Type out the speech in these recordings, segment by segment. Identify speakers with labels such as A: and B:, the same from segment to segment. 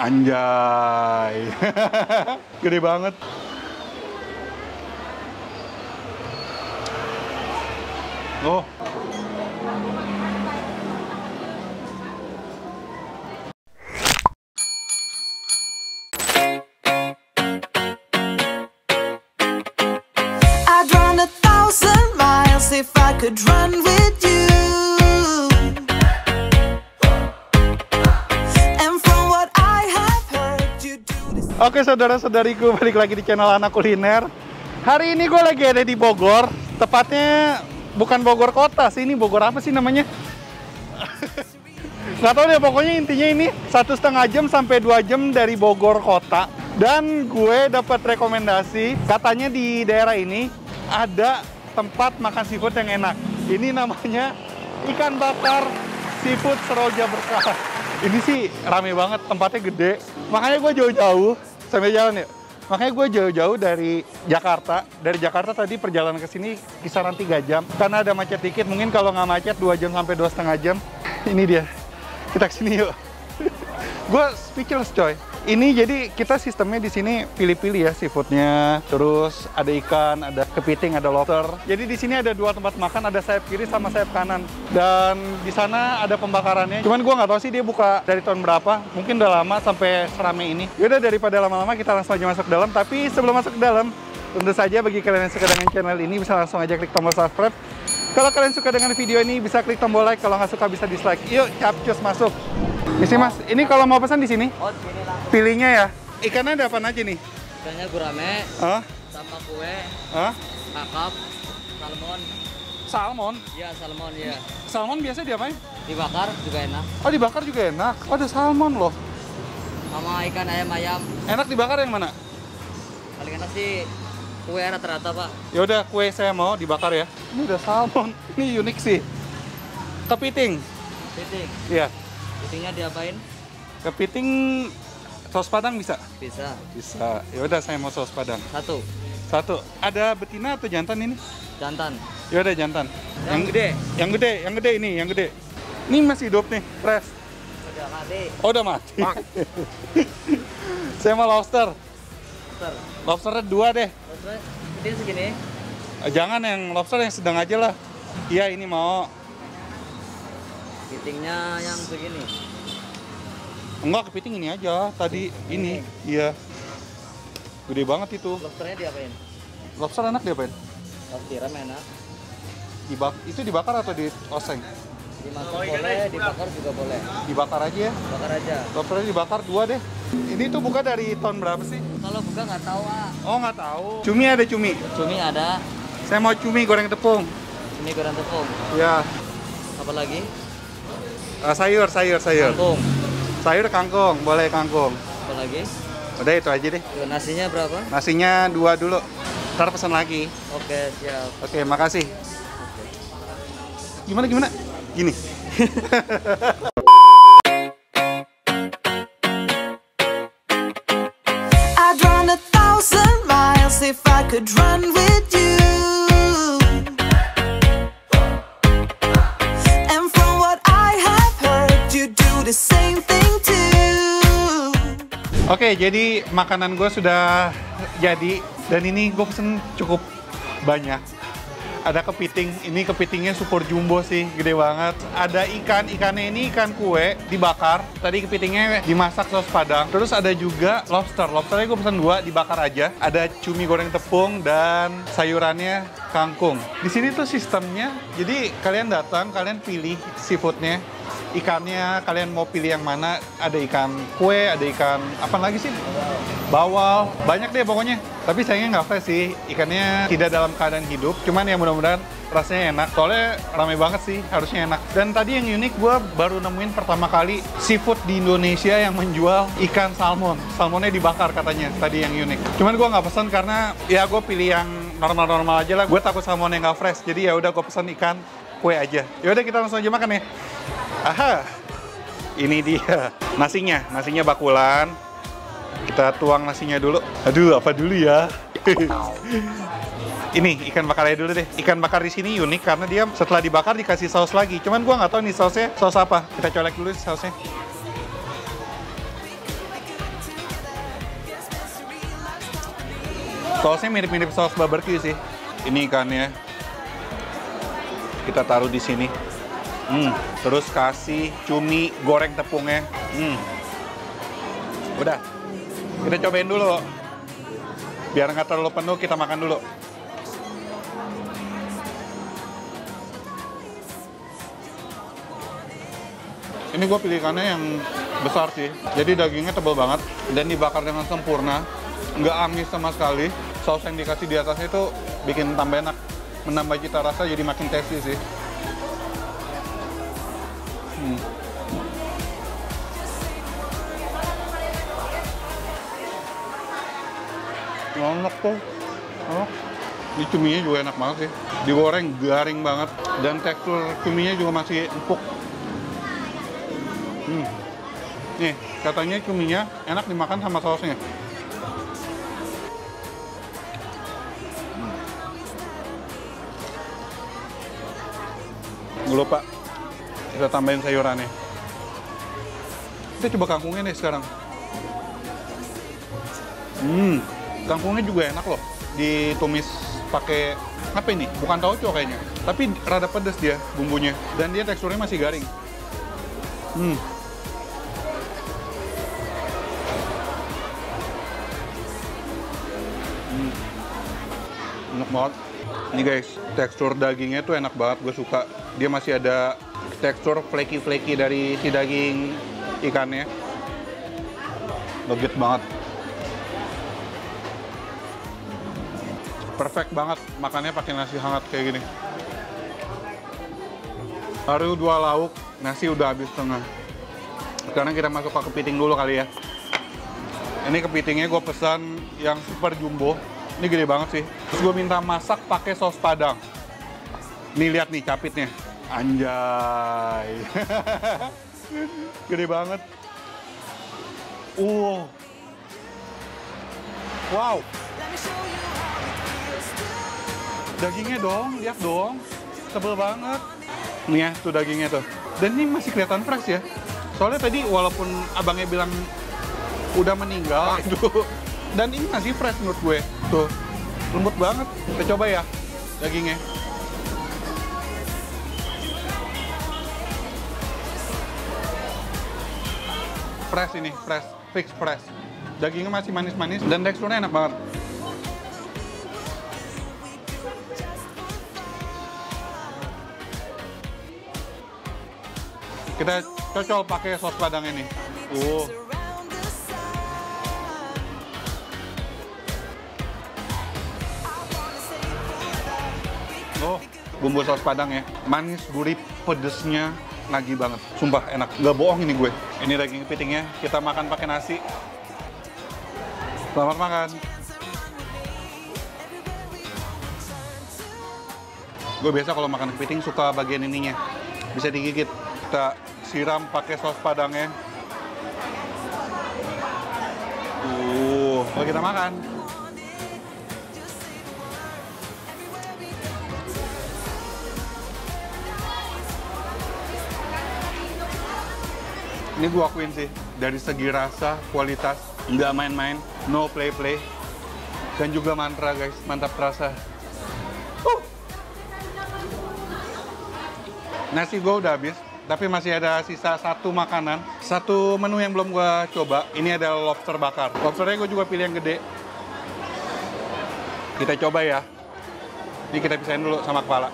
A: Anjay. Gede banget. Oh.
B: I'd run 1,000 miles if I could run with you. And from what I have heard, you do this.
A: Oke saudara-saudariku, balik lagi di channel Anak Kuliner. Hari ini gue lagi ada di Bogor. Tepatnya bukan Bogor kota sih, ini Bogor apa sih namanya? Nggak tahu deh, pokoknya intinya ini 1,5 jam sampai 2 jam dari Bogor kota. Dan gue dapat rekomendasi, katanya di daerah ini ada tempat makan seafood yang enak. Ini namanya ikan bakar seafood Seroja Berkah. Ini sih rame banget, tempatnya gede. Makanya gue jauh-jauh sampai jalan ya. Makanya gue jauh-jauh dari Jakarta. Dari Jakarta tadi perjalanan ke sini kisaran 3 jam. Karena ada macet dikit, mungkin kalau nggak macet 2 jam sampai 2,5 jam. Ini dia. Kita kesini yuk. Gue speechless coy. Ini jadi kita sistemnya di sini pilih-pilih ya seafoodnya. Terus ada ikan, ada kepiting, ada lobster. Jadi di sini ada 2 tempat makan, ada sayap kiri sama sayap kanan. Dan di sana ada pembakarannya. Cuman gue nggak tahu sih dia buka dari tahun berapa. Mungkin udah lama sampai serame ini. Yaudah daripada lama-lama kita langsung aja masuk ke dalam. Tapi sebelum masuk ke dalam, tentu saja bagi kalian yang suka dengan channel ini bisa langsung aja klik tombol subscribe. Kalau kalian suka dengan video ini bisa klik tombol like. Kalau nggak suka bisa dislike. Yuk capcus masuk. Isi mas, ini kalau mau pesan di sini?
C: Oh, sini langsung.
A: Pilihnya ya. Ikannya ada apa aja nih?
C: Ikannya gurame, sama kue, kakap, salmon.
A: Salmon?
C: Iya, salmon ya.
A: Salmon biasa diapain?
C: Dibakar juga enak.
A: Oh dibakar juga enak. Oh ada salmon loh.
C: Sama ikan ayam-ayam.
A: Enak dibakar yang mana?
C: Paling enak sih kue rata-rata, Pak.
A: Ya udah kue saya mau dibakar ya. Ini udah salmon. Ini unik sih. Kepiting.
C: Piting.
A: Iya.
C: Pitingnya diapain?
A: Kepiting saus padang bisa?
C: Bisa.
A: Bisa. Ya udah saya mau saus padang.
C: Satu.
A: Ada betina atau jantan ini?
C: Jantan.
A: Ya udah jantan.
C: Yang gede.
A: Yang gede ini, yang gede. Ini masih hidup nih, fresh.
C: Udah mati.
A: Oh udah mati. Saya mau lobster.
C: Lobster.
A: Lobsternya 2 deh.
C: Lobster gede segini.
A: Jangan yang lobster yang sedang aja lah. Iya ini mau.
C: Pitingnya yang begini.
A: Enggak, kepiting ini aja. Tadi ini. Iya. Gede banget itu.
C: Lobsternya diapain?
A: Lobster enak diapain?
C: Lobster enak.
A: Itu dibakar atau dioseng?
C: Dimasak boleh, dibakar juga boleh.
A: Dibakar aja ya.
C: Bakar aja.
A: Lobsternya dibakar 2 deh. Ini tuh buka dari tahun berapa sih?
C: Kalau buka nggak tahu, Pak.
A: Oh nggak tahu. Cumi ada cumi.
C: Cumi ada.
A: Saya mau cumi goreng tepung.
C: Cumi goreng tepung.
A: Ya.
C: Apa lagi?
A: Sayur.
C: Kangkung.
A: Sayur kangkung, boleh kangkung.
C: Apa lagi?
A: Udah itu aja deh.
C: Tuh, nasinya berapa?
A: Nasinya 2 dulu. Ntar pesan lagi.
C: Oke, siap.
A: Oke, makasih. Gimana? Gini.
B: I'd run 1,000 miles if I could run with you. And from what I have heard, you do the same thing too.
A: Oke, jadi makanan gue sudah jadi. Dan ini gue pesen cukup banyak. Ada kepiting, ini kepitingnya super jumbo sih, gede banget. Ada ikannya ini ikan kue dibakar. Tadi kepitingnya dimasak saus padang. Terus ada juga lobsternya gue pesen 2 dibakar aja. Ada cumi goreng tepung dan sayurannya kangkung. Di sini tuh sistemnya, jadi kalian datang, kalian pilih seafoodnya. Ikannya kalian mau pilih yang mana, ada ikan kue, ada ikan apa lagi sih? Bawal, banyak deh pokoknya. Tapi sayangnya nggak fresh sih, ikannya tidak dalam keadaan hidup. Cuman ya mudah-mudahan rasanya enak, soalnya ramai banget sih, harusnya enak. Dan tadi yang unik, gue baru nemuin pertama kali seafood di Indonesia yang menjual ikan salmon. Salmonnya dibakar katanya, tadi yang unik. Cuman gue nggak pesan karena ya gue pilih yang normal-normal aja lah. Gue takut salmonnya nggak fresh, jadi ya udah gue pesan ikan kue aja. Ya udah kita langsung aja makan ya. Aha, ini dia nasinya bakulan. Kita tuang nasinya dulu. Aduh, apa dulu ya? Ini ikan bakarnya dulu deh. Ikan bakar di sini unik karena dia setelah dibakar dikasih saus lagi. Cuman gua nggak tahu nih sausnya saus apa. Kita colek dulu sausnya. Sausnya mirip-mirip saus barbecue sih. Ini ikannya. Kita taruh di sini. Terus kasih cumi goreng tepungnya. Udah. Kita cobain dulu. Biar nggak terlalu penuh, kita makan dulu. Ini gue pilih ikannya yang besar sih. Jadi dagingnya tebal banget dan dibakar dengan sempurna. Nggak amis sama sekali. Saus yang dikasih di atasnya itu bikin tambah enak. Menambah cita rasa jadi makin tasty sih. Enak tuh. Ini cuminya juga enak banget sih. Digoreng garing banget. Dan tekstur cuminya juga masih empuk. Nih, katanya cuminya enak dimakan sama sausnya. Gue lupa, kita tambahin sayurannya. Kita coba kangkungnya nih sekarang. Kangkungnya juga enak loh. Ditumis pakai apa ini? Bukan tauco kayaknya. Tapi rada pedas dia bumbunya. Dan dia teksturnya masih garing. Enak banget. Ini guys, tekstur dagingnya tuh enak banget, gue suka. Dia masih ada tekstur flaky-flaky dari si daging ikannya. Legit banget. Perfect banget makannya pakai nasi hangat kayak gini. Baru 2 lauk, nasi udah habis setengah. Sekarang kita masuk ke kepiting dulu kali ya. Ini kepitingnya gue pesan yang super jumbo. Ini gede banget sih. Terus gue minta masak pakai saus padang. Nih lihat nih capitnya. Anjay. Gede banget. Wow. Dagingnya dong, lihat dong. Tebel banget. Nih ya, tuh dagingnya tuh. Dan ini masih kelihatan fresh ya. Soalnya tadi walaupun abangnya bilang udah meninggal itu. Dan ini masih fresh menurut gue. Tuh, lembut banget. Kita coba ya dagingnya. Fresh ini, fresh, fix fresh. Dagingnya masih manis-manis dan teksturnya enak banget. Kita cocol pakai saus padang ini. Bumbu saus padang ya, manis, gurih, pedesnya nagih banget. Sumpah enak, nggak bohong ini gue. Ini daging kepitingnya, kita makan pakai nasi. Selamat makan. Gue biasa kalau makan kepiting suka bagian ininya, bisa digigit. Kita siram pakai saus padangnya. Kalau kita makan. Ini gue akuin sih, dari segi rasa, kualitas, nggak main-main, no play-play. Dan juga mantra guys, mantap terasa. Nasi gue udah habis, tapi masih ada sisa satu makanan. Satu menu yang belum gue coba, ini ada lobster bakar. Lobsternya gue juga pilih yang gede. Kita coba ya. Ini kita pisahin dulu sama kepala.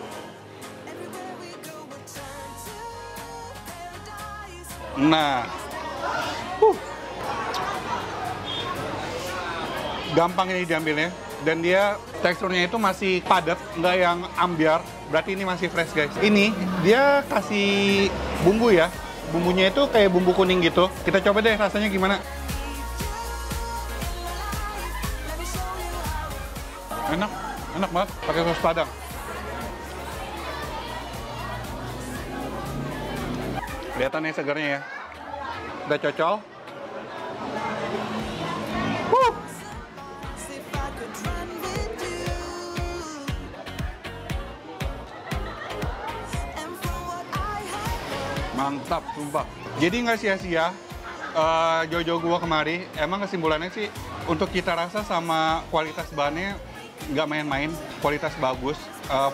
A: Nah, gampang ini diambilnya, dan dia teksturnya itu masih padat, nggak yang ambiar. Berarti ini masih fresh guys. Ini dia kasih bumbu ya, bumbunya itu kayak bumbu kuning gitu. Kita coba deh rasanya gimana. Enak, enak banget pakai saus padang. Kelihatan nih segarnya ya. Udah cocol. Mantap, sumpah. Jadi nggak sia-sia jauh-jauh gua kemari, emang kesimpulannya sih untuk cita rasa sama kualitas bahannya nggak main-main, kualitas bagus,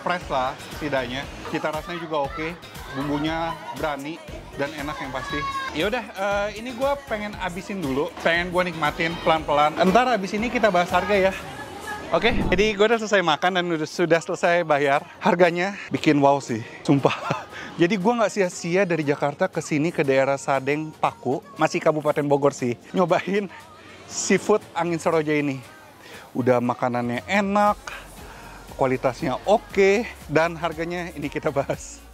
A: fresh lah setidaknya, cita rasanya juga oke, bumbunya berani dan enak yang pasti. Ya udah, ini gua pengen abisin dulu, pengen gua nikmatin pelan-pelan. Entar abis ini kita bahas harga ya. Oke, jadi gue udah selesai makan dan sudah selesai bayar. Harganya bikin wow sih, sumpah. Jadi gue nggak sia-sia dari Jakarta ke sini ke daerah Sadeng, Paku, masih Kabupaten Bogor sih, nyobain seafood Angin Seroja ini. Udah makanannya enak, kualitasnya oke, dan harganya ini kita bahas.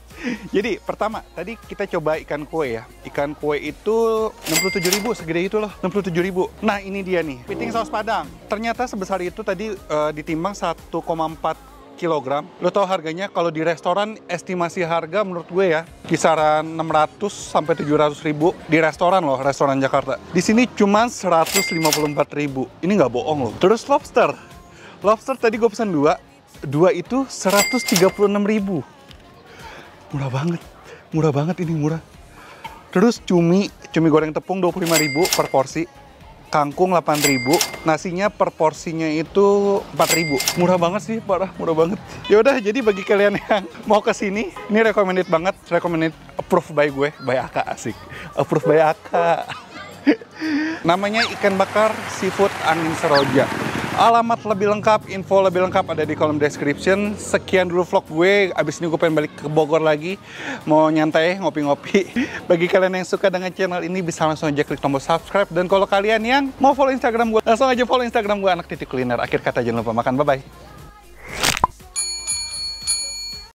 A: Jadi pertama, tadi kita coba ikan kue ya. Ikan kue itu 67.000, segede itu loh, 67.000. Nah ini dia nih, kepiting saus Padang. Ternyata sebesar itu tadi ditimbang 1,4 kilogram. Lo tau harganya kalau di restoran, estimasi harga menurut gue ya kisaran 600 sampai 700 ribu di restoran loh, restoran Jakarta. Di sini cuma 154 ribu. Ini nggak bohong loh. Terus lobster. Lobster tadi gue pesan dua itu 136 ribu. Murah banget ini, murah. Terus cumi goreng tepung 25 ribu per porsi. Kangkung 8.000, nasinya per porsinya itu 4.000. Murah banget sih, parah, murah banget. Ya udah, jadi bagi kalian yang mau ke sini, ini recommended banget, recommended, approved by gue, by Aka, asik. Approved by Aka. Namanya ikan bakar seafood Angin Seroja. Alamat lebih lengkap, info lebih lengkap ada di kolom description. Sekian dulu vlog gue, abis ini gue pengen balik ke Bogor lagi. Mau nyantai, ngopi-ngopi. Bagi kalian yang suka dengan channel ini, bisa langsung aja klik tombol subscribe. Dan kalau kalian yang mau follow Instagram gue, langsung aja follow Instagram gue, Anak Titik Kuliner. Akhir kata, jangan lupa makan, bye-bye.